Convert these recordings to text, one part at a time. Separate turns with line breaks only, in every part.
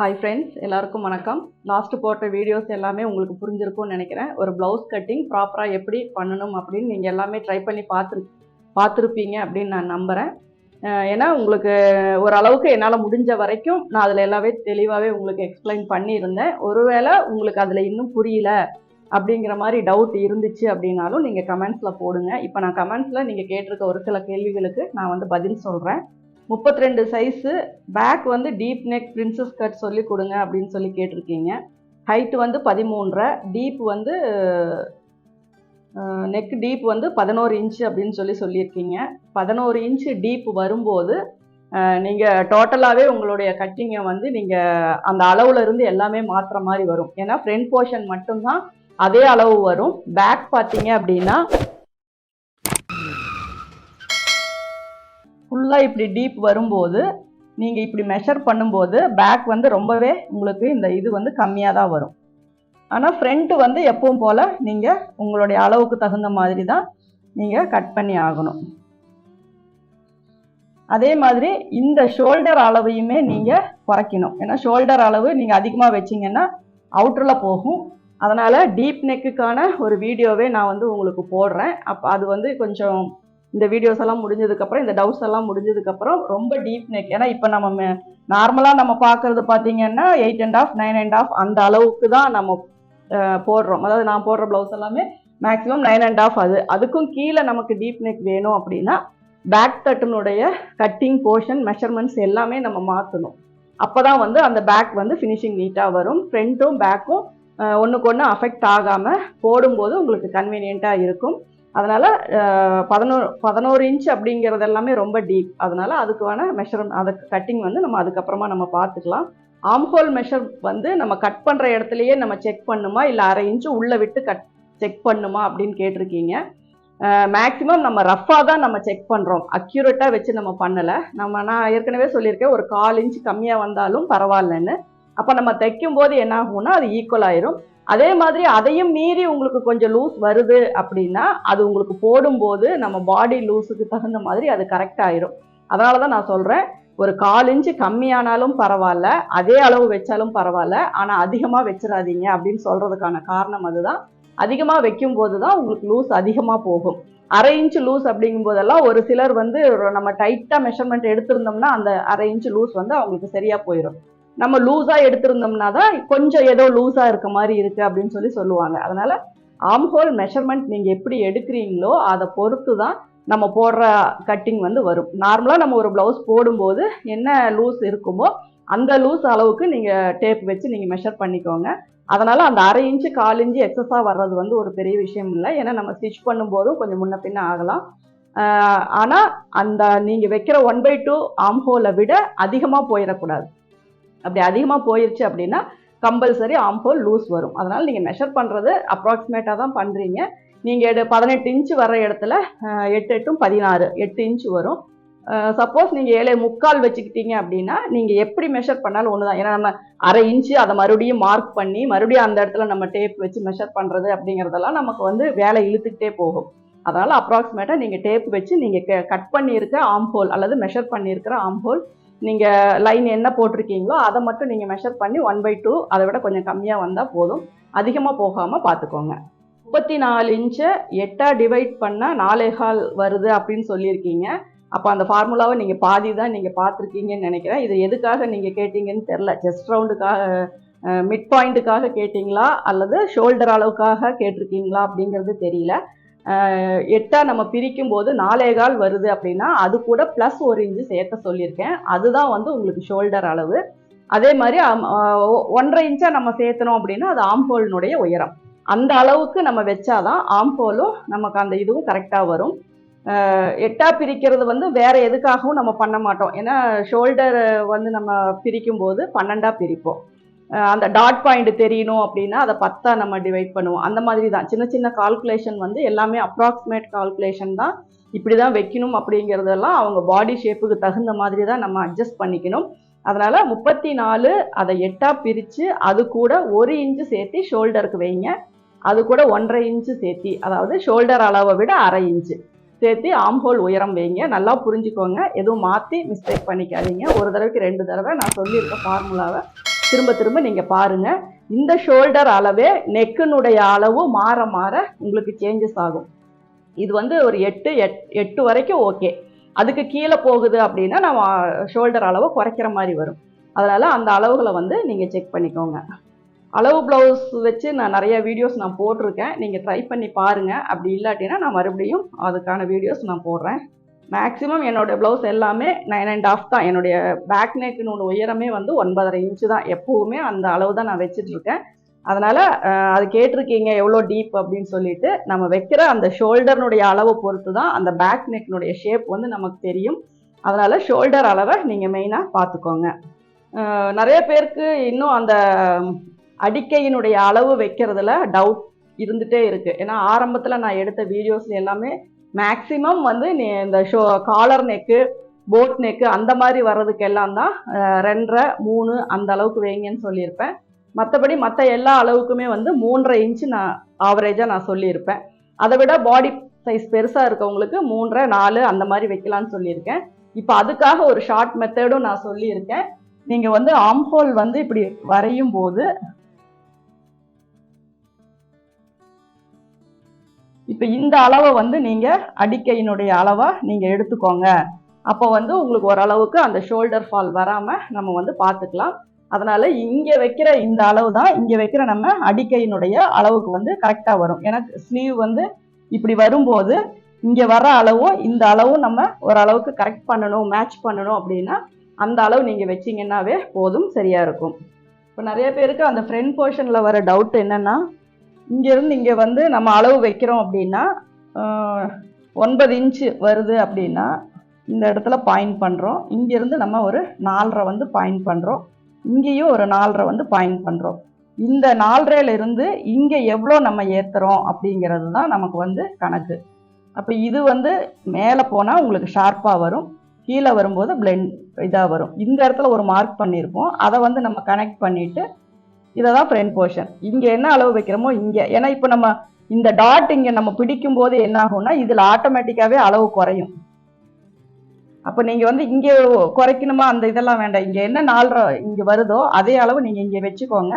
Hi friends, எல்லாருக்கும் வணக்கம். Last போட்ட வீடியோஸ் எல்லாமே உங்களுக்கு புரிஞ்சிருக்கும்னு நினைக்கிறேன். ஒரு ப்ளவுஸ் கட்டிங் ப்ராப்பராக எப்படி பண்ணணும் அப்படின்னு நீங்கள் எல்லாமே ட்ரை பண்ணி பார்த்துருப்பீங்க அப்படின்னு நான் நம்புகிறேன். ஏன்னா உங்களுக்கு ஓரளவுக்கு என்னால் முடிஞ்ச வரைக்கும் நான் அதில் எல்லாமே தெளிவாகவே உங்களுக்கு எக்ஸ்பிளைன் பண்ணியிருந்தேன். ஒருவேளை உங்களுக்கு அதில் இன்னும் புரியல அப்படிங்கிற மாதிரி டவுட் இருந்துச்சு அப்படின்னாலும் நீங்கள் கமெண்ட்ஸில் போடுங்க. இப்போ நான் கமெண்ட்ஸில் நீங்கள் கேட்டிருக்க ஒரு சில கேள்விகளுக்கு நான் வந்து பதில் சொல்கிறேன். 32 சைஸு, பேக் வந்து டீப் நெக் பிரின்சஸ் கட் சொல்லி கொடுங்க அப்படின்னு சொல்லி கேட்டிருக்கீங்க. ஹைட்டு வந்து 13, டீப் வந்து நெக் டீப் வந்து 11 இன்ச்சு அப்படின்னு சொல்லியிருக்கீங்க. 11 இன்ச்சு டீப் வரும்போது நீங்கள் டோட்டலாகவே உங்களுடைய கட்டிங்கை வந்து நீங்கள் அந்த அளவுல இருந்து எல்லாமே மாற்றுற மாதிரி வரும். ஏன்னா ஃப்ரண்ட் போர்ஷன் மட்டும்தான் அதே அளவு வரும். பேக் பார்த்தீங்க அப்படின்னா ஃபுல்லாக இப்படி டீப் வரும்போது நீங்கள் இப்படி மெஷர் பண்ணும்போது பேக் வந்து ரொம்பவே உங்களுக்கு இந்த இது வந்து கம்மியாக தான் வரும். ஆனால் ஃப்ரண்ட்டு வந்து எப்பவும் போல் நீங்கள் உங்களுடைய அளவுக்கு தகுந்த மாதிரி தான் நீங்கள் கட் பண்ணி ஆகணும். அதே மாதிரி இந்த ஷோல்டர் அளவையுமே நீங்கள் குறைக்கணும். ஏன்னா ஷோல்டர் அளவு நீங்கள் அதிகமாக வச்சிங்கன்னா அவுட்டரில் போகும். அதனால் டீப் நெக்குக்கான ஒரு வீடியோவே நான் வந்து உங்களுக்கு போடுறேன். அப்போ அது வந்து கொஞ்சம் இந்த வீடியோஸ் எல்லாம் முடிஞ்சதுக்கப்புறம், இந்த டவுட்ஸ் எல்லாம் முடிஞ்சதுக்கப்புறம் ரொம்ப டீப் நெக், ஏன்னா இப்போ நம்ம நார்மலாக நம்ம பார்க்குறது பார்த்தீங்கன்னா 8.5 9.5 அந்த அளவுக்கு தான் நம்ம போடுறோம். அதாவது நான் போடுற ப்ளவுஸ் எல்லாமே மேக்ஸிமம் 9.5. அதுக்கும் கீழே நமக்கு டீப் நெக் வேணும் அப்படின்னா பேக் தட்டினுடைய கட்டிங் போர்ஷன் மெஷர்மெண்ட்ஸ் எல்லாமே நம்ம மாற்றணும். அப்போ தான் வந்து அந்த பேக் வந்து ஃபினிஷிங் நீட்டாக வரும். ஃப்ரண்ட்டும் பேக்கும் ஒன்றுக்கு ஒன்று அஃபெக்ட் ஆகாமல் போடும்போது உங்களுக்கு கன்வீனியண்ட்டாக இருக்கும். அதனால் 11 இன்ச் அப்படிங்கிறது எல்லாமே ரொம்ப டீப். அதனால் அதுக்கான அதுக்கு கட்டிங் வந்து நம்ம அதுக்கப்புறமா நம்ம பார்த்துக்கலாம். ஆம்ஹோல் மெஷர் வந்து நம்ம கட் பண்ணுற இடத்துலையே நம்ம செக் பண்ணுமா, இல்லை அரை இன்ச்சு உள்ளே விட்டு செக் பண்ணுமா அப்படின்னு கேட்டிருக்கீங்க. மேக்ஸிமம் நம்ம ரஃப்பாக தான் நம்ம செக் பண்ணுறோம், அக்யூரேட்டாக வச்சு நம்ம பண்ணலை. நான் ஏற்கனவே சொல்லியிருக்கேன், ஒரு 1/4 இன்ச் கம்மியாக வந்தாலும் பரவாயில்லன்னு. அப்போ நம்ம தைக்கும் போது என்ன ஆகும்னா அது ஈக்குவல் ஆயிரும். அதே மாதிரி அதையும் மீறி உங்களுக்கு கொஞ்சம் லூஸ் வருது அப்படின்னா அது உங்களுக்கு போடும்போது நம்ம பாடி லூஸுக்கு தகுந்த மாதிரி அது கரெக்ட் ஆயிரும். அதனால தான் நான் சொல்கிறேன், ஒரு 1/4 இன்ச்சு கம்மியானாலும் பரவாயில்ல, அதே அளவு வச்சாலும் பரவாயில்ல, ஆனால் அதிகமாக வச்சிடாதீங்க அப்படின்னு சொல்கிறதுக்கான காரணம் அதுதான். அதிகமாக வைக்கும் போது தான் உங்களுக்கு லூஸ் அதிகமாக போகும். அரை இன்ச்சு லூஸ் அப்படிங்கும் போதெல்லாம் ஒரு சிலர் வந்து நம்ம டைட்டாக மெஷர்மெண்ட் எடுத்திருந்தோம்னா அந்த அரை இன்ச்சு லூஸ் வந்து அவங்களுக்கு சரியாக போயிடும். நம்ம லூஸாக எடுத்திருந்தோம்னா தான் கொஞ்சம் ஏதோ லூஸாக இருக்க மாதிரி இருக்குது அப்படின்னு சொல்லுவாங்க. அதனால் ஆம்ஹோல் மெஷர்மெண்ட் நீங்கள் எப்படி எடுக்கிறீங்களோ அதை பொறுத்து தான் நம்ம போடுற கட்டிங் வந்து வரும். நார்மலாக நம்ம ஒரு ப்ளவுஸ் போடும்போது என்ன லூஸ் இருக்குமோ அந்த லூஸ் அளவுக்கு நீங்கள் டேப் வச்சு நீங்கள் மெஷர் பண்ணிக்கோங்க. அதனால் அந்த அரை இன்ச்சு 1/4 இன்ச்சு எக்ஸஸாக வர்றது வந்து ஒரு பெரிய விஷயம் இல்லை. ஏன்னா நம்ம ஸ்டிச் பண்ணும்போதும் கொஞ்சம் முன்ன பின்ன ஆகலாம். ஆனால் அந்த நீங்கள் வைக்கிற 1/2 ஆம்ஹோலை விட அதிகமாக போயிடக்கூடாது. அப்படி அதிகமாக போயிடுச்சு அப்படின்னா கம்பல்சரி ஆம்ஹோல் லூஸ் வரும். அதனால் நீங்கள் மெஷர் பண்ணுறது அப்ராக்சிமேட்டாக தான் பண்ணுறீங்க. நீங்கள் 18 இன்ச்சு வர இடத்துல 8 8 16 8 இன்ச்சு வரும். சப்போஸ் நீங்கள் 7.25 வச்சுக்கிட்டீங்க அப்படின்னா நீங்கள் எப்படி மெஷர் பண்ணாலும் ஒன்று தான். ஏன்னா நம்ம அரை இன்ச்சு அதை மறுபடியும் மார்க் பண்ணி மறுபடியும் அந்த இடத்துல நம்ம டேப் வச்சு மெஷர் பண்ணுறது அப்படிங்கிறதெல்லாம் நமக்கு வந்து வேலை இழுத்துக்கிட்டே போகும். அதனால் அப்ராக்சிமேட்டாக நீங்கள் டேப் வச்சு நீங்கள் கட் பண்ணியிருக்க ஆம்ஹோல் அல்லது மெஷர் பண்ணியிருக்கிற ஆம்ஹோல் நீங்கள் லைன் என்ன போட்டிருக்கீங்களோ அதை மட்டும் நீங்கள் மெஷர் பண்ணி 1/2 அதை விட கொஞ்சம் கம்மியாக வந்தால் போதும். அதிகமாக போகாமல் பார்த்துக்கோங்க. 34 இன்ச்சை 8ஆக டிவைட் பண்ணால் 4.25 வருது அப்படின்னு சொல்லியிருக்கீங்க. அப்போ அந்த ஃபார்முலாவை நீங்கள் பாதி தான் நீங்கள் பார்த்துருக்கீங்கன்னு நினைக்கிறேன். இது எதுக்காக நீங்கள் கேட்டிங்கன்னு தெரில. செஸ்ட் ரவுண்டுக்காக, மிட் பாயிண்ட்டுக்காக கேட்டிங்களா அல்லது ஷோல்டர் அளவுக்காக கேட்டிருக்கீங்களா அப்படிங்கிறது தெரியல. 8ஆக நம்ம பிரிக்கும் போது 4.25 வருது அப்படின்னா அது கூட ப்ளஸ் 1 இன்ச்சு சேர்க்க சொல்லியிருக்கேன். அதுதான் வந்து உங்களுக்கு ஷோல்டர் அளவு. அதே மாதிரி 1.5 இன்ச்சாக நம்ம சேர்த்தணும் அப்படின்னா அது ஆம்ஹோலினுடைய உயரம். அந்த அளவுக்கு நம்ம வச்சாதான் ஆம்ஹோலும் நமக்கு அந்த இதுவும் கரெக்டாக வரும். 8ஆக பிரிக்கிறது வந்து வேறு எதுக்காகவும் நம்ம பண்ண மாட்டோம். ஏன்னா ஷோல்டர் வந்து நம்ம பிரிக்கும் போது 12ஆக பிரிப்போம். அந்த டாட் பாயிண்ட் தெரியணும் அப்படின்னா அதை 10ஆக நம்ம டிவைட் பண்ணுவோம். அந்த மாதிரி தான் சின்ன சின்ன கால்குலேஷன் வந்து எல்லாமே அப்ராக்சிமேட் கால்குலேஷன் தான். இப்படி தான் வைக்கணும் அப்படிங்கிறதெல்லாம் அவங்க பாடி ஷேப்புக்கு தகுந்த மாதிரி தான் நம்ம அட்ஜஸ்ட் பண்ணிக்கணும். அதனால் 34 அதை 8ஆக பிரித்து அது கூட 1 இன்ச்சு சேர்த்து ஷோல்டருக்கு வைங்க. அது கூட 1.5 இன்ச்சு சேர்த்தி, அதாவது ஷோல்டர் அளவை விட அரை இன்ச்சு சேர்த்து ஆம்ஹோல் உயரம் வைங்க. நல்லா புரிஞ்சுக்கோங்க, எதுவும் மாற்றி மிஸ்டேக் பண்ணிக்காதீங்க. ஒரு தடவைக்கு 2 தடவை நான் சொல்லியிருக்க ஃபார்முலாவை திரும்ப திரும்ப நீங்கள் பாருங்கள். இந்த ஷோல்டர் அளவே நெக்கினுடைய அளவு மாற மாற உங்களுக்கு சேஞ்சஸ் ஆகும். இது வந்து ஒரு 8 வரைக்கும் ஓகே. அதுக்கு கீழே போகுது அப்படின்னா நம்ம ஷோல்டர் அளவு குறைக்கிற மாதிரி வரும். அதனால் அந்த அளவுகளை வந்து நீங்கள் செக் பண்ணிக்கோங்க. அளவு ப்ளவுஸ் வச்சு நான் நிறைய வீடியோஸ் நான் போட்டிருக்கேன். நீங்கள் ட்ரை பண்ணி பாருங்கள். அப்படி இல்லாட்டினா நான் மறுபடியும் அதுக்கான வீடியோஸ் நான் போடுறேன். மேக்ஸிமம் என்னோடய ப்ளவுஸ் எல்லாமே 9.5 தான். என்னுடைய பேக் நெக்கினோட உயரமே வந்து 9.5 இன்ச்சு தான். எப்போவுமே அந்த அளவு தான் நான் வச்சிட்ருக்கேன். அதனால் அது கேட்டிருக்கீங்க எவ்வளோ டீப் அப்படின்னு சொல்லிட்டு, நம்ம வைக்கிற அந்த ஷோல்டர்னுடைய அளவை பொறுத்து தான் அந்த பேக் நெக்கினுடைய ஷேப் வந்து நமக்கு தெரியும். அதனால் ஷோல்டர் அளவை நீங்கள் மெயினாக பார்த்துக்கோங்க. நிறைய பேருக்கு இன்னும் அந்த அடிக்கையினுடைய அளவு வைக்கிறதுல டவுட் இருந்துகிட்டே இருக்குது. ஏன்னா ஆரம்பத்தில் நான் எடுத்த வீடியோஸ் எல்லாமே மேக்ஸிமம் வந்து இந்த காலர் நெக்கு, போட் நெக்கு அந்த மாதிரி வர்றதுக்கு எல்லாம் தான் 2.5 3 அந்த அளவுக்கு வைங்கன்னு சொல்லியிருப்பேன். மற்றபடி மற்ற எல்லா அளவுக்குமே வந்து 3.5 இன்ச்சு நான் ஆவரேஜாக நான் சொல்லியிருப்பேன். அதை விட பாடி சைஸ் பெருசாக இருக்கவங்களுக்கு 3.5 4 அந்த மாதிரி வைக்கலான்னு சொல்லியிருக்கேன். இப்போ அதுக்காக ஒரு ஷார்ட் மெத்தடும் நான் சொல்லியிருக்கேன். நீங்கள் வந்து ஆம்ஹோல் வந்து இப்படி வரையும் போது இப்போ இந்த அளவை வந்து நீங்கள் அடிக்கையினுடைய அளவாக நீங்கள் எடுத்துக்கோங்க. அப்போ வந்து உங்களுக்கு ஓரளவுக்கு அந்த ஷோல்டர் ஃபால் வராமல் நம்ம வந்து பார்த்துக்கலாம். அதனால் இங்கே வைக்கிற இந்த அளவு தான் இங்கே வைக்கிற நம்ம அடிக்கையினுடைய அளவுக்கு வந்து கரெக்டாக வரும். ஏன்னா ஸ்லீவ் வந்து இப்படி வரும்போது இங்கே வர அளவும் இந்த அளவும் நம்ம ஓரளவுக்கு கரெக்ட் பண்ணணும், மேட்ச் பண்ணணும் அப்படின்னா அந்த அளவு நீங்கள் வச்சிங்கன்னாவே போதும், சரியாக இருக்கும். இப்போ நிறைய பேருக்கு அந்த ஃப்ரண்ட் போர்ஷனில் வர டவுட் என்னென்னா, இங்கேருந்து இங்கே வந்து நம்ம அளவு வைக்கிறோம் அப்படின்னா 9 இன்ச்சு வருது அப்படின்னா இந்த இடத்துல பாயிண்ட் பண்ணுறோம். இங்கேருந்து நம்ம ஒரு 4.5 வந்து பாயிண்ட் பண்ணுறோம். இங்கேயும் ஒரு 4.5 வந்து பாயிண்ட் பண்ணுறோம். இந்த 4.5லேருந்து இங்கே எவ்வளோ நம்ம ஏற்றுறோம் அப்படிங்கிறது தான் நமக்கு வந்து கணக்கு. அப்போ இது வந்து மேலே போனால் உங்களுக்கு ஷார்ப்பாக வரும், கீழே வரும்போது பிளெண்ட் இதாக வரும். இந்த இடத்துல ஒரு மார்க் பண்ணியிருப்போம், அதை வந்து நம்ம கனெக்ட் பண்ணிவிட்டு இதை தான் ஃப்ரண்ட் போர்ஷன். இங்கே என்ன அளவு வைக்கிறோமோ இங்கே, ஏன்னா இப்போ நம்ம இந்த டாட் இங்கே நம்ம பிடிக்கும் போது என்ன ஆகும்னா இதில் ஆட்டோமேட்டிக்காகவே அளவு குறையும். அப்போ நீங்கள் வந்து இங்கே குறைக்கணுமா அந்த இதெல்லாம் வேண்டாம். இங்கே என்ன 4.5 இங்கே வருதோ அதே அளவு நீங்கள் இங்கே வச்சுக்கோங்க.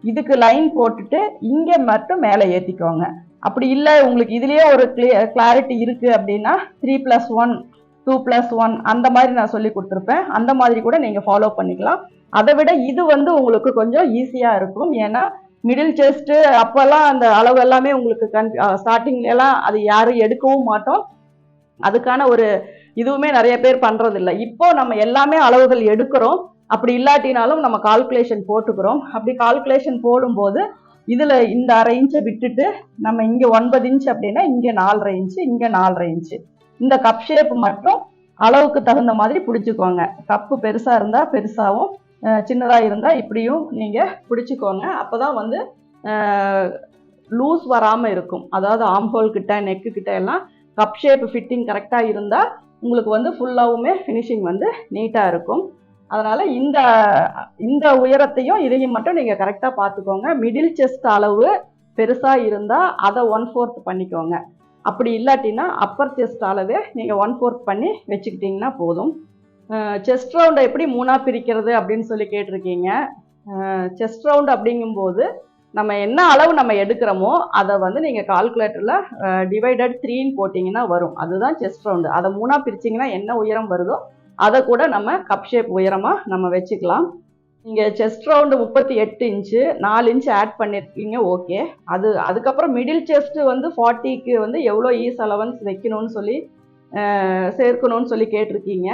இதுக்கு லைன் போட்டுட்டு இங்கே மட்டும் மேலே ஏற்றிக்கோங்க. அப்படி இல்லை உங்களுக்கு இதுலேயே ஒரு கிளாரிட்டி இருக்குது அப்படின்னா 3+1 2+1 அந்த மாதிரி நான் சொல்லி கொடுத்துருப்பேன். அந்த மாதிரி கூட நீங்கள் ஃபாலோ பண்ணிக்கலாம். அதை விட இது வந்து உங்களுக்கு கொஞ்சம் ஈஸியாக இருக்கும். ஏன்னா மிடில் செஸ்ட்டு அப்போல்லாம் அந்த அளவு எல்லாமே உங்களுக்கு ஸ்டார்டிங்லாம் அது யாரும் எடுக்கவும் மாட்டோம். அதுக்கான ஒரு இதுவுமே நிறைய பேர் பண்ணுறதில்ல. இப்போ நம்ம எல்லாமே அளவுகள் எடுக்கிறோம். அப்படி இல்லாட்டினாலும் நம்ம கால்குலேஷன் போட்டுக்கிறோம். அப்படி கால்குலேஷன் போடும்போது இதில் இந்த 1/2 இன்ச்சை விட்டுட்டு நம்ம இங்கே 9 இன்ச் அப்படின்னா இங்கே 4.5 இன்ச்சு, இங்கே 4.5 இன்ச்சு. இந்த கப் ஷேப் மட்டும் அளவுக்கு தகுந்த மாதிரி பிடிச்சிக்கோங்க. கப்பு பெருசாக இருந்தால் பெருசாகவும், சின்னதாக இருந்தால் இப்படியும் நீங்கள் பிடிச்சிக்கோங்க. அப்போ தான் வந்து லூஸ் வராமல் இருக்கும். அதாவது ஆம்ஹோல் கிட்ட நெக்கு கிட்ட எல்லாம் கப் ஷேப் ஃபிட்டிங் கரெக்டாக இருந்தால் உங்களுக்கு வந்து ஃபுல்லாகவுமே ஃபினிஷிங் வந்து நீட்டாக இருக்கும். அதனால் இந்த உயரத்தையும் இதையும் மட்டும் நீங்கள் கரெக்டாக பார்த்துக்கோங்க. மிடில் செஸ்ட் அளவு பெருசாக இருந்தால் அதை 1/4 பண்ணிக்கோங்க. அப்படி இல்லாட்டினா அப்பர் செஸ்ட் அளவே நீங்கள் 1/4 பண்ணி வச்சுக்கிட்டிங்கன்னா போதும். செஸ்ட் ரவுண்டை எப்படி 3ஆக பிரிக்கிறது அப்படின்னு சொல்லி கேட்டிருக்கீங்க. செஸ்ட் ரவுண்டு அப்படிங்கும்போது நம்ம என்ன அளவு நம்ம எடுக்கிறோமோ அதை வந்து நீங்கள் கால்குலேட்டரில் /3 போட்டிங்கன்னா வரும். அதுதான் செஸ்ட் ரவுண்டு. அதை 3ஆக பிரிச்சிங்கன்னா என்ன உயரம் வருதோ அதை கூட நம்ம கப் ஷேப் உயரமாக நம்ம வச்சுக்கலாம். நீங்கள் chest round 38 inch 4 inch add பண்ணியிருக்கீங்க, ஓகே. அதுக்கப்புறம் மிடில் செஸ்ட்டு வந்து 40க்கு வந்து எவ்வளோ ஈஸ் அலவன்ஸ் வைக்கணும்னு சொல்லி சேர்க்கணும்னு சொல்லி கேட்டிருக்கீங்க.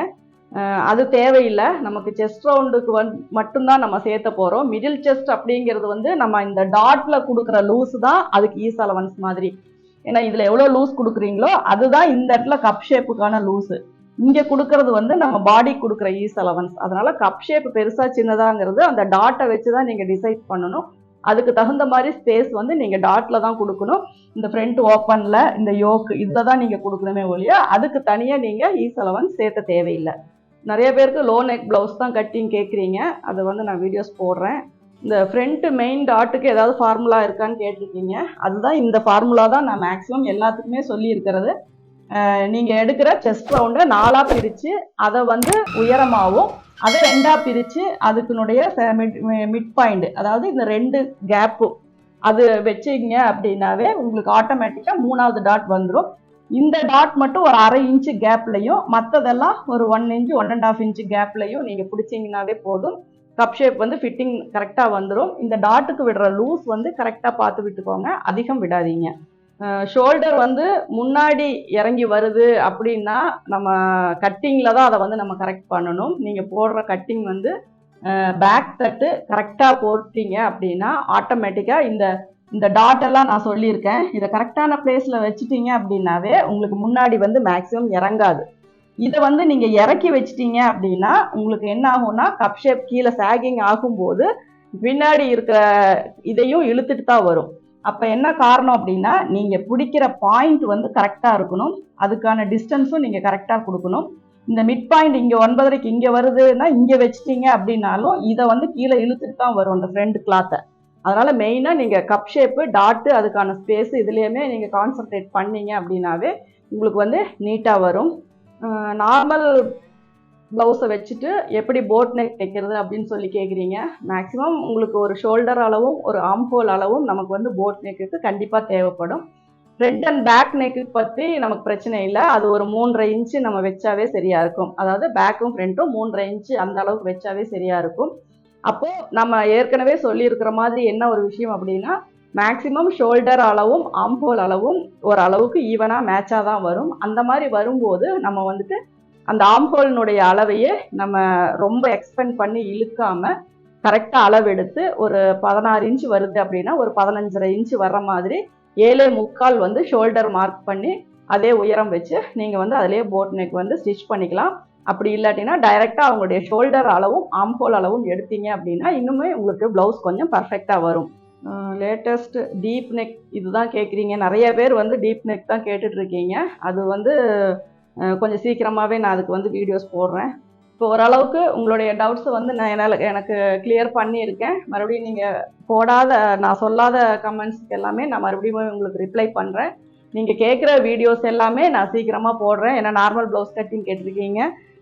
அது தேவையில்லை. நமக்கு செஸ்ட் ரவுண்டுக்கு மட்டும்தான் நம்ம சேர்த்த போகிறோம். மிடில் செஸ்ட் அப்படிங்கிறது வந்து நம்ம இந்த டாட்டில் கொடுக்குற லூஸ் தான் அதுக்கு ஈஸ் அலவன்ஸ் மாதிரி. ஏன்னா இதில் எவ்வளோ லூஸ் கொடுக்குறீங்களோ அதுதான் இந்த இடத்துல கப் ஷேப்புக்கான லூஸு. இங்கே கொடுக்கறது வந்து நம்ம பாடி கொடுக்குற ஈஸ் அலவன்ஸ். அதனால கப் ஷேப் பெருசாக சின்னதாங்கிறது அந்த டாட்டை வச்சு தான் நீங்கள் டிசைட் பண்ணணும். அதுக்கு தகுந்த மாதிரி ஸ்பேஸ் வந்து நீங்கள் டாட்டில் தான் கொடுக்கணும். இந்த ஃப்ரண்ட் ஓப்பனில் இந்த யோக்கு இதில் தான் நீங்கள் கொடுக்கணுமே ஒழிய அதுக்கு தனியாக நீங்கள் ஈஸ் அலவன்ஸ் சேர்த்த தேவையில்லை. நிறைய பேருக்கு லோ நெக் ப்ளவுஸ் தான் கட்டிங் கேட்குறீங்க. அதை வந்து நான் வீடியோஸ் போடுறேன். இந்த ஃப்ரண்ட் மெயின் டாட்டுக்கு ஏதாவது ஃபார்முலா இருக்கான்னு கேட்டிருக்கீங்க. அதுதான் இந்த ஃபார்முலா தான் நான் மேக்ஸிமம் எல்லாத்துக்குமே சொல்லியிருக்கிறது. நீங்கள் எடுக்கிற செஸ்ட் ரவுண்டை 4ஆக பிரித்து அதை வந்து உயரமாகவும் அதை 2ஆ பிரித்து அதுக்குனுடைய மிட் பாயிண்ட், அதாவது இந்த 2 கேப்பு அது வச்சிங்க அப்படின்னாவே உங்களுக்கு ஆட்டோமேட்டிக்காக 3வது டாட் வந்துடும். இந்த டாட் மட்டும் ஒரு 1/2 இன்ச்சு கேப்லையும், மற்றதெல்லாம் ஒரு 1 இன்ச்சு 1.5 இன்ச்சு கேப்லையும் நீங்கள் பிடிச்சிங்கனாவே போதும். கப் ஷேப் வந்து ஃபிட்டிங் கரெக்டாக வந்துடும். இந்த டாட்டுக்கு விடுற லூஸ் வந்து கரெக்டாக பார்த்து விட்டுக்கோங்க, அதிகம் விடாதீங்க. ஷோல்டர் வந்து முன்னாடி இறங்கி வருது அப்படின்னா நம்ம கட்டிங்கில் தான் அதை வந்து நம்ம கரெக்ட் பண்ணணும். நீங்கள் போடுற கட்டிங் வந்து பேக் தட்டு கரெக்டாக போட்டீங்க அப்படின்னா ஆட்டோமேட்டிக்காக இந்த டாட் எல்லாம் நான் சொல்லியிருக்கேன், இதை கரெக்டான பிளேஸில் வச்சுட்டீங்க அப்படின்னாவே உங்களுக்கு முன்னாடி வந்து மேக்ஸிமம் இறங்காது. இதை வந்து நீங்கள் இறக்கி வச்சிட்டீங்க அப்படின்னா உங்களுக்கு என்ன ஆகும்னா கப் ஷேப் கீழே சாகிங் ஆகும்போது பின்னாடி இருக்கிற இதையும் இழுத்துட்டு தான் வரும். அப்போ என்ன காரணம் அப்படின்னா நீங்கள் பிடிக்கிற பாயிண்ட் வந்து கரெக்டாக இருக்கணும், அதுக்கான டிஸ்டன்ஸும் நீங்கள் கரெக்டாக கொடுக்கணும். இந்த மிட் பாயிண்ட் இங்கே 9.5க்கு இங்கே வருதுன்னா இங்கே வச்சிட்டீங்க அப்படின்னாலும் இதை வந்து கீழே இழுத்துட்டு தான் வரும் அந்த ஃப்ரண்ட் கிளாத்தை. அதனால் மெயினாக நீங்கள் கப் ஷேப்பு டாட்டு அதுக்கான ஸ்பேஸு இதுலேயுமே நீங்கள் கான்சன்ட்ரேட் பண்ணீங்க அப்படின்னாவே உங்களுக்கு வந்து நீட்டாக வரும். நார்மல் ப்ளவுஸை வச்சுட்டு எப்படி போட் நெக் தைக்கிறது அப்படின்னு சொல்லி கேட்குறீங்க. மேக்ஸிமம் உங்களுக்கு ஒரு ஷோல்டர் அளவும் ஒரு ஆம் ஹோல் அளவும் நமக்கு வந்து போட் நெக்குக்கு கண்டிப்பாக தேவைப்படும். ஃப்ரண்ட் அண்ட் பேக் நெக்கு பற்றி நமக்கு பிரச்சனை இல்லை, அது ஒரு 3.5 இன்ச்சு நம்ம வச்சாவே சரியாக இருக்கும். அதாவது பேக்கும் ஃப்ரண்ட்டும் 3.5 இன்ச்சு அந்த அளவுக்கு வச்சாவே சரியாக இருக்கும். அப்போது நம்ம ஏற்கனவே சொல்லியிருக்கிற மாதிரி என்ன ஒரு விஷயம் அப்படின்னா மேக்ஸிமம் ஷோல்டர் அளவும் ஆம் ஹோல் அளவும் ஓரளவுக்கு ஈவனாக மேட்சாக தான் வரும். அந்த மாதிரி வரும்போது நம்ம வந்துட்டு அந்த ஆம் ஹோலினுடைய அளவையே நம்ம ரொம்ப எக்ஸ்பெண்ட் பண்ணி இழுக்காமல் கரெக்டாக அளவெடுத்து ஒரு 16 இன்ச்சு வருது அப்படின்னா ஒரு 15.5 இன்ச்சு வர்ற மாதிரி 7.25 வந்து ஷோல்டர் மார்க் பண்ணி அதே உயரம் வச்சு நீங்கள் வந்து அதிலே போட் நெக் வந்து ஸ்டிச் பண்ணிக்கலாம். அப்படி இல்லாட்டினா டைரெக்டாக அவங்களுடைய ஷோல்டர் அளவும் ஆம் ஹோல் அளவும் எடுத்தீங்க அப்படின்னா இன்னுமே உங்களுக்கு ப்ளவுஸ் கொஞ்சம் பர்ஃபெக்டாக வரும். லேட்டஸ்ட் டீப் நெக் இதுதான் கேட்குறீங்க, நிறைய பேர் வந்து டீப் நெக் தான் கேட்டுட்ருக்கீங்க. அது வந்து கொஞ்சம் சீக்கிரமாகவே நான் அதுக்கு வந்து வீடியோஸ் போடுறேன். இப்போ ஓரளவுக்கு உங்களுடைய டவுட்ஸை வந்து நான் எனக்கு கிளியர் பண்ணியிருக்கேன். மறுபடியும் நீங்கள் நான் சொல்லாத கமெண்ட்ஸுக்கு எல்லாமே நான் மறுபடியும் உங்களுக்கு ரிப்ளை பண்ணுறேன். நீங்கள் கேட்குற வீடியோஸ் எல்லாமே நான் சீக்கிரமாக போடுறேன். ஏன்னா நார்மல் ப்ளவுஸ் கட்டிங் கேட்டிருக்கீங்க,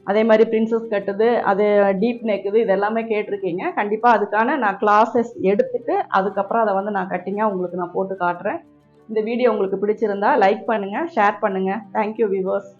அதே மாதிரி பிரின்சஸ் கட்டுது, அது டீப் நெக்குது, இது எல்லாமே கேட்டிருக்கீங்க. கண்டிப்பாக அதுக்கான நான் கிளாஸஸ் எடுத்துகிட்டு அதுக்கப்புறம் அதை வந்து நான் கட்டிங்காக உங்களுக்கு நான் போட்டு காட்டுறேன். இந்த வீடியோ உங்களுக்கு பிடிச்சிருந்தா லைக் பண்ணுங்கள், ஷேர் பண்ணுங்கள். Thank you viewers.